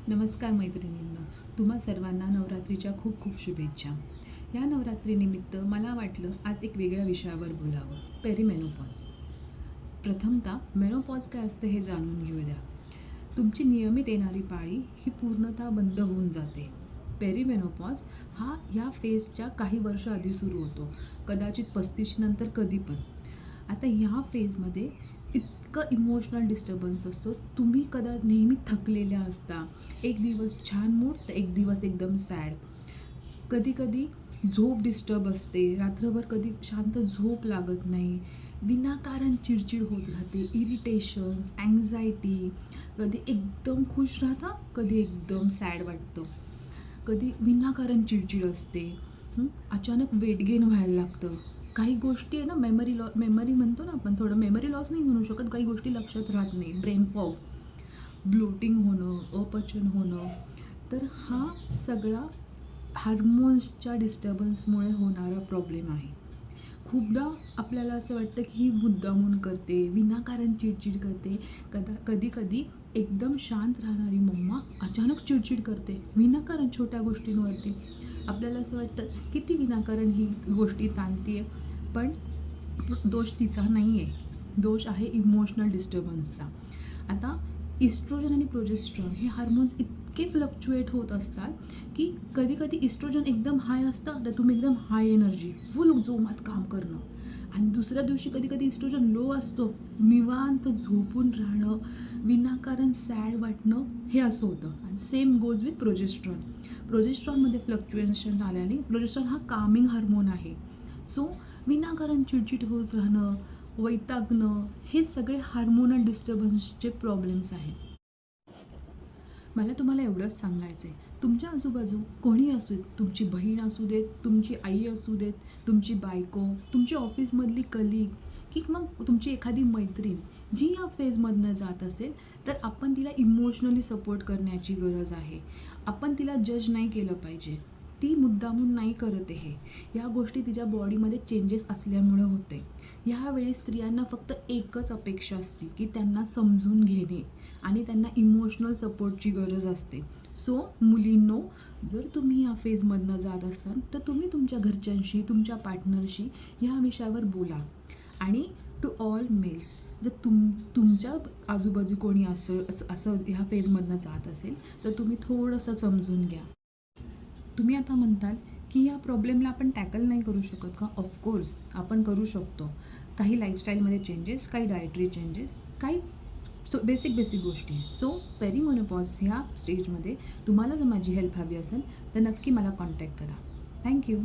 नमस्कार मैत्रिणींनो, तुम्हा सर्वांना नवरात्रीच्या खूप खूप शुभेच्छा. या नवरात्रीनिमित्त मला वाटलं आज एक वेगळ्या विषयावर बोलावं, पेरिमेनोपॉज. प्रथमतः मेनोपॉज काय असतं हे जाणून घेऊया. तुमची नियमित येणारी पाळी ही पूर्णतः बंद होऊन जाते. पेरिमेनोपॉज हा ह्या फेजच्या काही वर्ष आधी सुरू होतो, कदाचित 35 नंतर कधी पण. आता ह्या फेजमध्ये इतकं इमोशनल डिस्टर्बन्स असतो. तुम्ही नेहमी थकलेल्या असता. एक दिवस छान मूड तर एक दिवस एकदम सॅड. कधी-कधी झोप डिस्टर्ब असते. रात्रभर कधी शांत झोप लागत नाही. विनाकारण चिडचिड होत राहते. इरिटेशन्स, अँक्झायटी. कधी एकदम खुश राहता, कधी एकदम सॅड वाटतं. कधी विनाकारण चिडचिड असते. अचानक वेट गेन व्हायला लागतं. काही गोष्टी आहे ना, मेमरी म्हणतो ना आपण, थोडं मेमरी लॉस नाही म्हणू शकत, काही गोष्टी लक्षात राहत नाही. ब्रेन फॉग, ब्लोटिंग होणं, अपचन होणं. तर हा सगळा हार्मोन्सच्या डिस्टर्बन्समुळे होणारा प्रॉब्लेम आहे. खूपदा आपल्याला असं वाटतं की ही मुद्दामून करते, विनाकारण चिडचिड करते. कधी-कधी एकदम शांत राहणारी मम्मा अचानक चिडचिड करते, विनाकारण छोट्या गोष्टींवरती. आपल्याला असं वाटतं किती विनाकारण ही गोष्टी ताणते आहे, पण दोष तिचा नाही आहे, दोष आहे इमोशनल डिस्टर्बन्सचा. आता इस्ट्रोजन आणि प्रोजेस्ट्रॉन हे हार्मोन्स इतके फ्लक्च्युएट होत असतात की कधी-कधी इस्ट्रोजन एकदम हाय असतं, तर तुम्ही एकदम हाय एनर्जी, फुल जोमात काम करणं. आणि दुसऱ्या दिवशी कधी-कधी इस्ट्रोजन लो असतो, निवांत झोपून राहणं, विनाकारण सॅड वाटणं, हे असं होतं. आणि सेम गोज विथ प्रोजेस्ट्रॉन. प्रोजेस्ट्रॉनमध्ये फ्लक्च्युएशन आल्याने, प्रोजेस्ट्रॉन हा कामिंग हार्मोन आहे. सो विनाकारण चिडचिड होत राहणं, वैतागणं, हे सगळे हार्मोनल डिस्टर्बन्सचे प्रॉब्लेम्स आहेत. मला तुम्हाला एवढंच सांगायचं आहे, तुमच्या आजूबाजू कोणी असू देत, तुमची बहीण असू देत, तुमची आई असू देत, तुमची बायको, तुमची ऑफिसमधली कलीग, की मग तुमची एखादी मैत्रीण जी या फेजमधनं जात असेल, तर आपण तिला इमोशनली सपोर्ट करण्याची गरज आहे. आपण तिला जज नाही केलं पाहिजे. ती मुद्दामून नाही करत आहे हे. या गोष्टी तिच्या बॉडीमध्ये चेंजेस असल्यामुळं होते. ह्यावेळी स्त्रियांना फक्त एकच अपेक्षा असते की त्यांना समजून घेणे आणि त्यांना इमोशनल सपोर्टची गरज असते. सो मुलींनो, जर तुम्ही या फेजमधनं जात असाल तर तुम्ही तुमच्या घरच्यांशी, तुमच्या पार्टनरशी ह्या विषयावर बोला. आणि टू ऑल मेल्स, जर तुमच्या आजूबाजू कोणी असं ह्या फेजमधनं जात असेल तर तुम्ही थोडंसं समजून घ्या. तुम्ही आता म्हणताल की या प्रॉब्लेमला आपण टॅकल नाही करू शकत का? ऑफकोर्स आपण करू शकतो. काही लाईफस्टाईलमध्ये चेंजेस, काही डायटरी चेंजेस, काही बेसिक गोष्टी आहे. सो पेरिमेनोपॉज ह्या स्टेजमध्ये तुम्हाला जर माझी हेल्प हवी असेल तर नक्की मला कॉन्टॅक्ट करा. थँक्यू.